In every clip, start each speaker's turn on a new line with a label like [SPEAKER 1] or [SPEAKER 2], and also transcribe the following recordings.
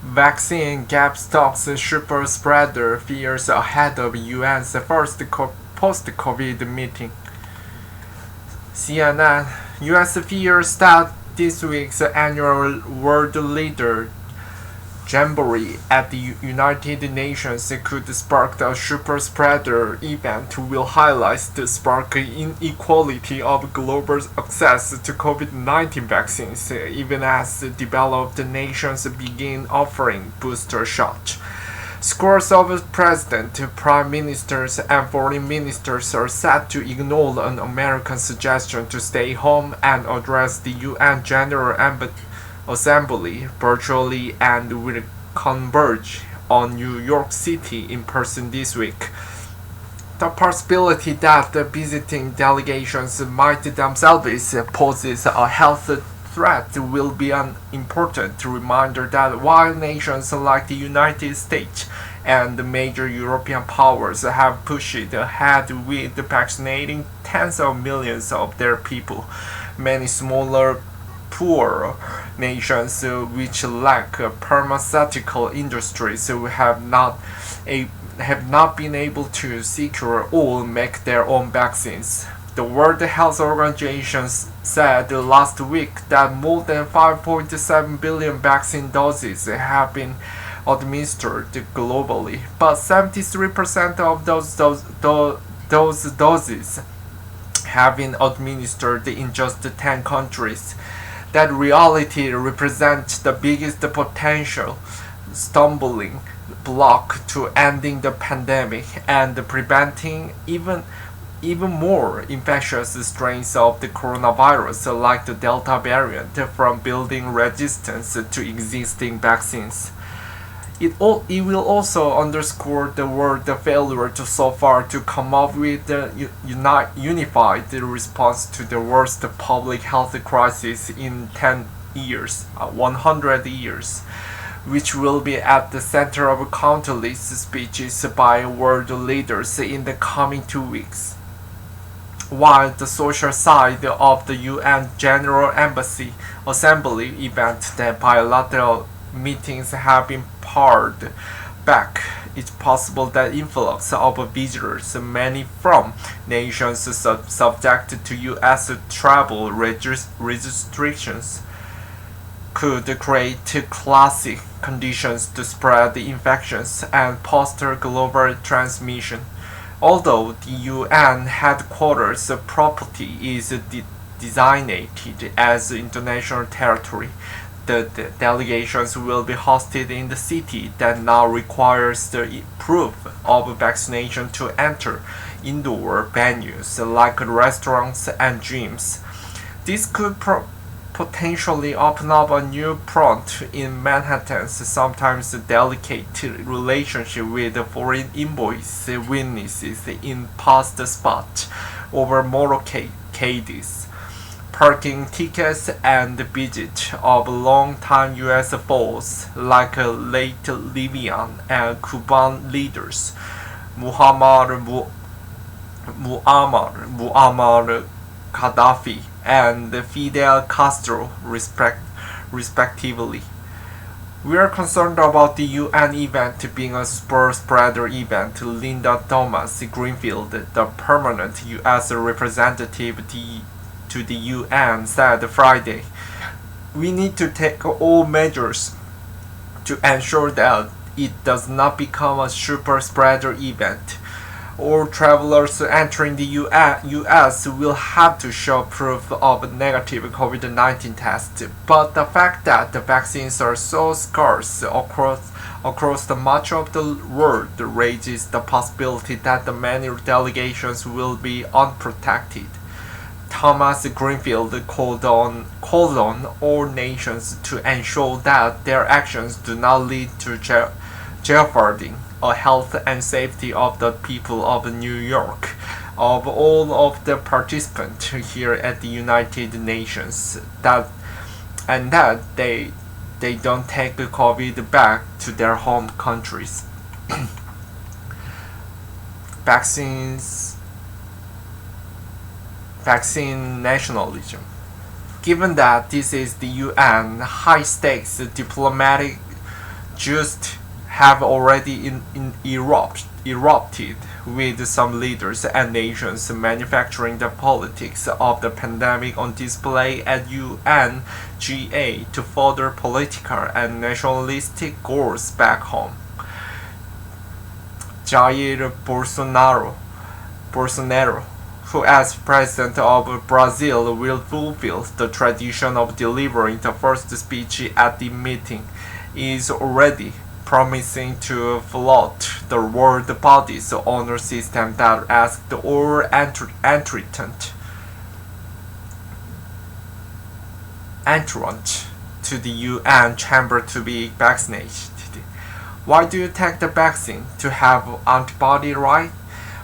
[SPEAKER 1] Vaccine gap stocks super spreader fears ahead of UN's first post-COVID meeting. CNN. US fears that this week's annual World Leader Jamboree at the United Nations could spark a super spreader event will highlight the spark inequality of global access to COVID-19 vaccines, even as developed nations begin offering booster shots. Scores of presidents, prime ministers, and foreign ministers are set to ignore an American suggestion to stay home and address the UN General Assembly virtually and will converge on New York City in person this week. The possibility that the visiting delegations might themselves pose a health threat will be an important reminder that while nations like the United States and the major European powers have pushed ahead with vaccinating tens of millions of their people, many smaller poor nations which lack pharmaceutical industries have not been able to secure or make their own vaccines. The World Health Organization said last week that more than 5.7 billion vaccine doses have been administered globally, but 73% of those doses have been administered in just 10 countries. That reality represents the biggest potential stumbling block to ending the pandemic and preventing even more infectious strains of the coronavirus like the Delta variant from building resistance to existing vaccines. It will also underscore the world's failure to so far to come up with a unified response to the worst public health crisis in 100 years, which will be at the center of countless speeches by world leaders in the coming 2 weeks. While the social side of the UN General Assembly event, the bilateral meetings have been pared back, it's possible that influx of visitors, many from nations subject to US travel restrictions, could create classic conditions to spread the infections and foster global transmission. Although the UN headquarters property is designated as international territory, the delegations will be hosted in the city that now requires the proof of vaccination to enter indoor venues like restaurants and gyms. This could potentially open up a new front in Manhattan's sometimes delicate relationship with foreign invoice witnesses in past spots over motorcades, parking tickets, and visit of long-time U.S. foes like late Libyan and Cuban leaders Muammar Gaddafi and Fidel Castro, respectively. We are concerned about the UN event being a spur spreader event, Linda Thomas-Greenfield, the permanent U.S. representative to the UN, said Friday. We need to take all measures to ensure that it does not become a super spreader event. All travelers entering the US will have to show proof of a negative COVID-19 test, but the fact that the vaccines are so scarce across much of the world raises the possibility that the many delegations will be unprotected. Thomas-Greenfield called on all nations to ensure that their actions do not lead to jeoparding the health and safety of the people of New York, of all of the participants here at the United Nations, that they don't take COVID back to their home countries. Vaccine nationalism. Given that this is the UN, high-stakes diplomatic just have already erupted, with some leaders and nations manufacturing the politics of the pandemic on display at UNGA to further political and nationalistic goals back home. Jair Bolsonaro, who as president of Brazil will fulfill the tradition of delivering the first speech at the meeting, is already promising to flout the world body's honor system that asked all entrant to the UN chamber to be vaccinated. Why do you take the vaccine? To have antibody, right?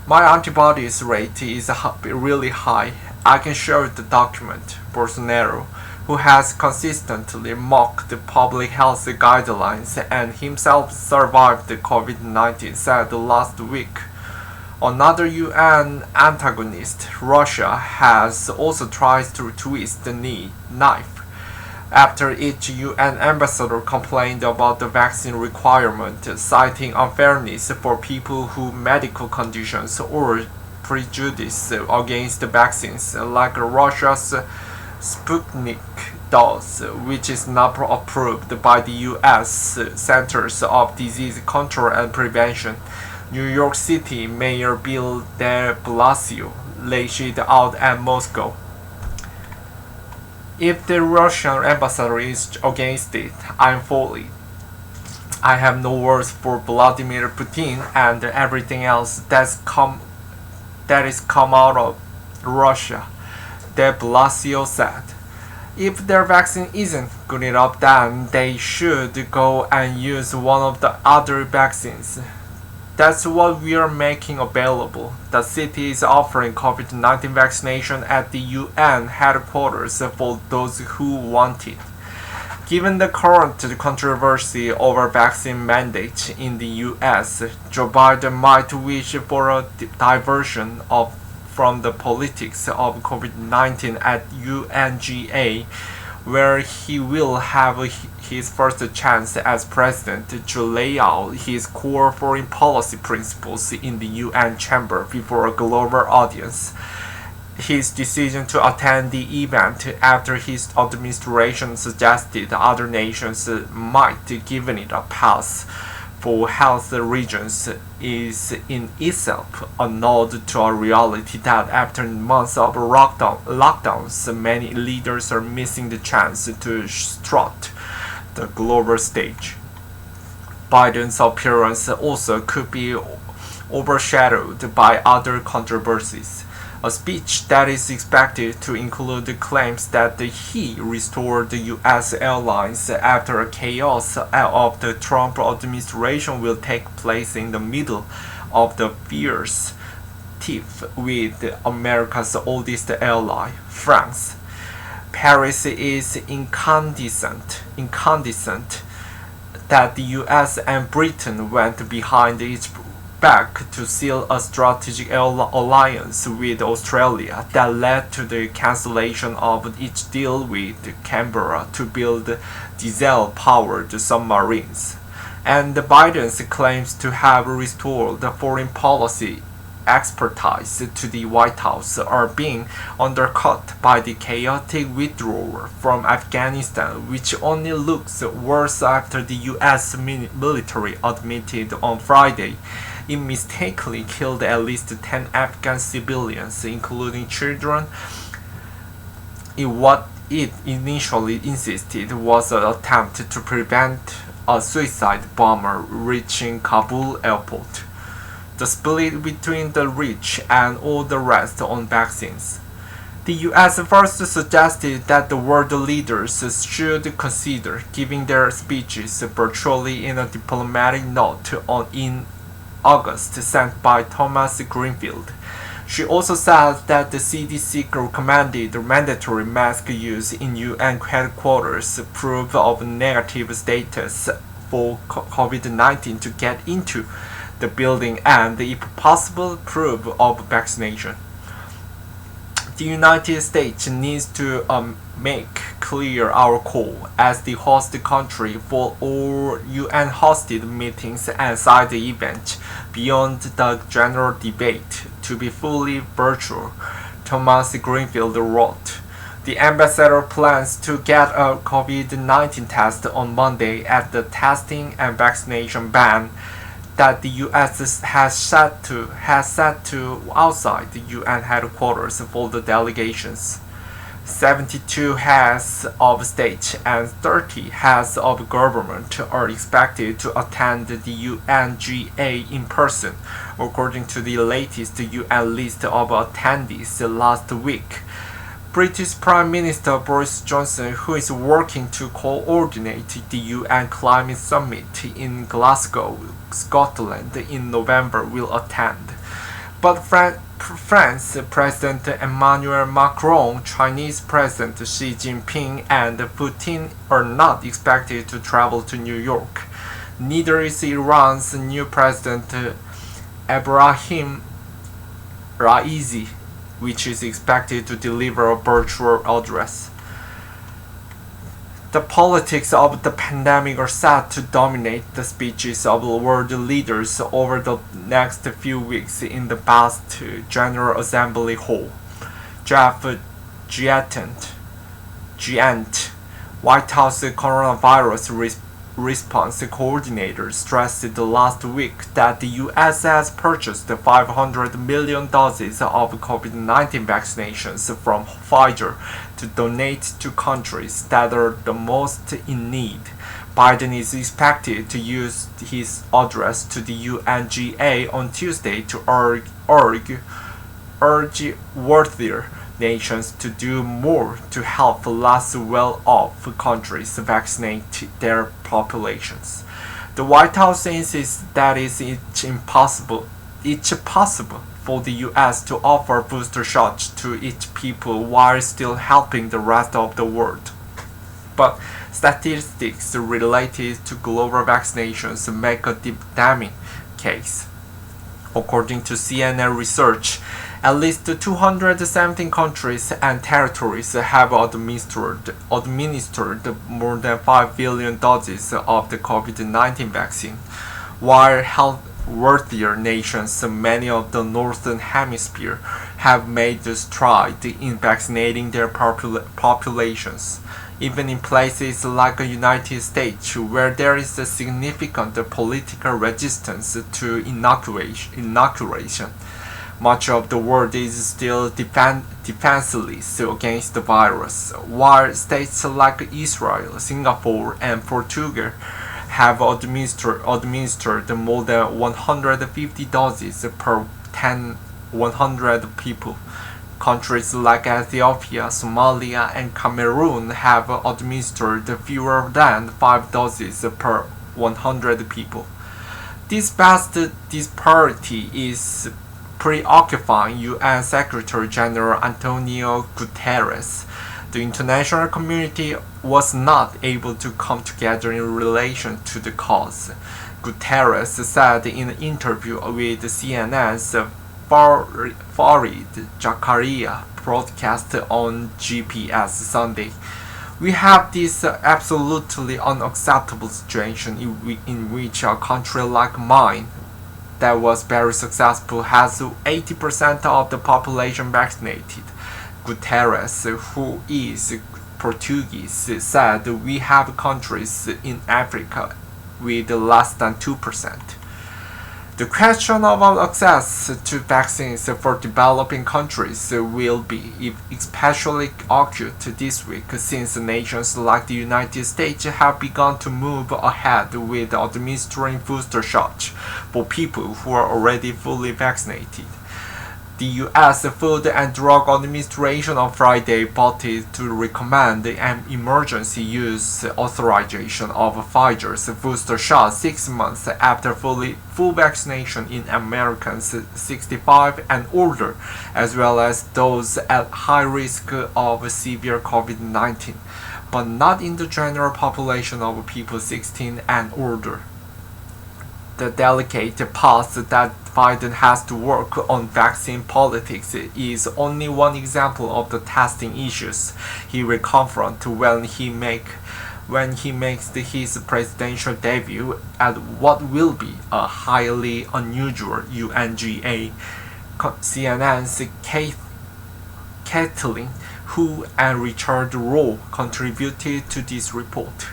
[SPEAKER 1] My antibodies rate is really high. I can show you the document. Bolsonaro, who has consistently mocked the public health guidelines and himself survived the COVID-19, said last week. Another UN antagonist, Russia, has also tried to twist the knife after each UN ambassador complained about the vaccine requirement, citing unfairness for people who medical conditions or prejudice against the vaccines, like Russia's Sputnik does, which is not approved by the U.S. Centers of Disease Control and Prevention. New York City Mayor Bill de Blasio lashed out at Moscow. If the Russian ambassador is against it, I'm for it. I have no words for Vladimir Putin and everything else that is come out of Russia, de Blasio said. If their vaccine isn't good enough, then they should go and use one of the other vaccines. That's what we are making available. The city is offering COVID-19 vaccination at the UN headquarters for those who want it. Given the current controversy over vaccine mandates in the US, Joe Biden might wish for a diversion from the politics of COVID-19 at UNGA, where he will have his first chance as president to lay out his core foreign policy principles in the UN chamber before a global audience. His decision to attend the event after his administration suggested other nations might give it a pass for health regions is in itself a nod to a reality that after months of lockdowns, many leaders are missing the chance to strut the global stage. Biden's appearance also could be overshadowed by other controversies. A speech that is expected to include claims that he restored the U.S. airlines after a chaos of the Trump administration will take place in the middle of the fierce tiff with America's oldest ally, France. Paris is incandescent that the U.S. and Britain went behind each back to seal a strategic alliance with Australia that led to the cancellation of each deal with Canberra to build diesel-powered submarines. And Biden's claims to have restored foreign policy expertise to the White House are being undercut by the chaotic withdrawal from Afghanistan, which only looks worse after the U.S. military admitted on Friday it mistakenly killed at least 10 Afghan civilians, including children, in what it initially insisted was an attempt to prevent a suicide bomber reaching Kabul airport. The split between the rich and all the rest on vaccines. The U.S. first suggested that the world leaders should consider giving their speeches virtually in a diplomatic note in August sent by Thomas-Greenfield. She also said that the CDC recommended mandatory mask use in UN headquarters, proof of negative status for COVID-19 to get into the building, and if possible, proof of vaccination. The United States needs to make clear our call as the host country for all UN-hosted meetings and side events beyond the general debate to be fully virtual, Thomas-Greenfield wrote. The ambassador plans to get a COVID-19 test on Monday at the testing and vaccination ban that the U.S. has set to outside the UN headquarters for the delegations. 72 heads of state and 30 heads of government are expected to attend the UNGA in person, according to the latest UN list of attendees last week. British Prime Minister Boris Johnson, who is working to coordinate the UN Climate Summit in Glasgow, Scotland in November, will attend. But France President Emmanuel Macron, Chinese President Xi Jinping, and Putin are not expected to travel to New York. Neither is Iran's new President Ebrahim Raisi, which is expected to deliver a virtual address. The politics of the pandemic are set to dominate the speeches of world leaders over the next few weeks in the vast General Assembly Hall. Jeff Jae-In, White House coronavirus response coordinator, stressed last week that the U.S. has purchased 500 million doses of COVID-19 vaccinations from Pfizer to donate to countries that are the most in need. Biden is expected to use his address to the UNGA on Tuesday to urge worthier nations to do more to help less well-off countries vaccinate their populations. The White House insists that it's possible for the U.S. to offer booster shots to its people while still helping the rest of the world. But statistics related to global vaccinations make a damning case. According to CNN research, at least 217 countries and territories have administered more than 5 billion doses of the COVID-19 vaccine, while health-worthier nations, many of the Northern Hemisphere, have made a stride in vaccinating their populations. Even in places like the United States, where there is a significant political resistance to inoculation, much of the world is still defenseless against the virus, while states like Israel, Singapore, and Portugal have administered more than 150 doses per 100 people. Countries like Ethiopia, Somalia, and Cameroon have administered fewer than 5 doses per 100 people. This vast disparity is preoccupying UN Secretary General Antonio Guterres. The international community was not able to come together in relation to the cause, Guterres said in an interview with CNN's Farid Zakaria broadcast on GPS Sunday. We have this absolutely unacceptable situation in which a country like mine, that was very successful, has 80% of the population vaccinated. Guterres, who is Portuguese, said we have countries in Africa with less than 2%. The question of access to vaccines for developing countries will be especially acute this week, since nations like the United States have begun to move ahead with administering booster shots for people who are already fully vaccinated. The U.S. Food and Drug Administration on Friday voted to recommend an emergency use authorization of Pfizer's booster shot 6 months after full vaccination in Americans 65 and older, as well as those at high risk of severe COVID-19, but not in the general population of people 16 and older. the delicate path that Biden has to walk on vaccine politics is only one example of the testing issues he will confront when he makes his presidential debut at what will be a highly unusual UNGA. CNN's Kathleen Hu and Richard Rowe contributed to this report.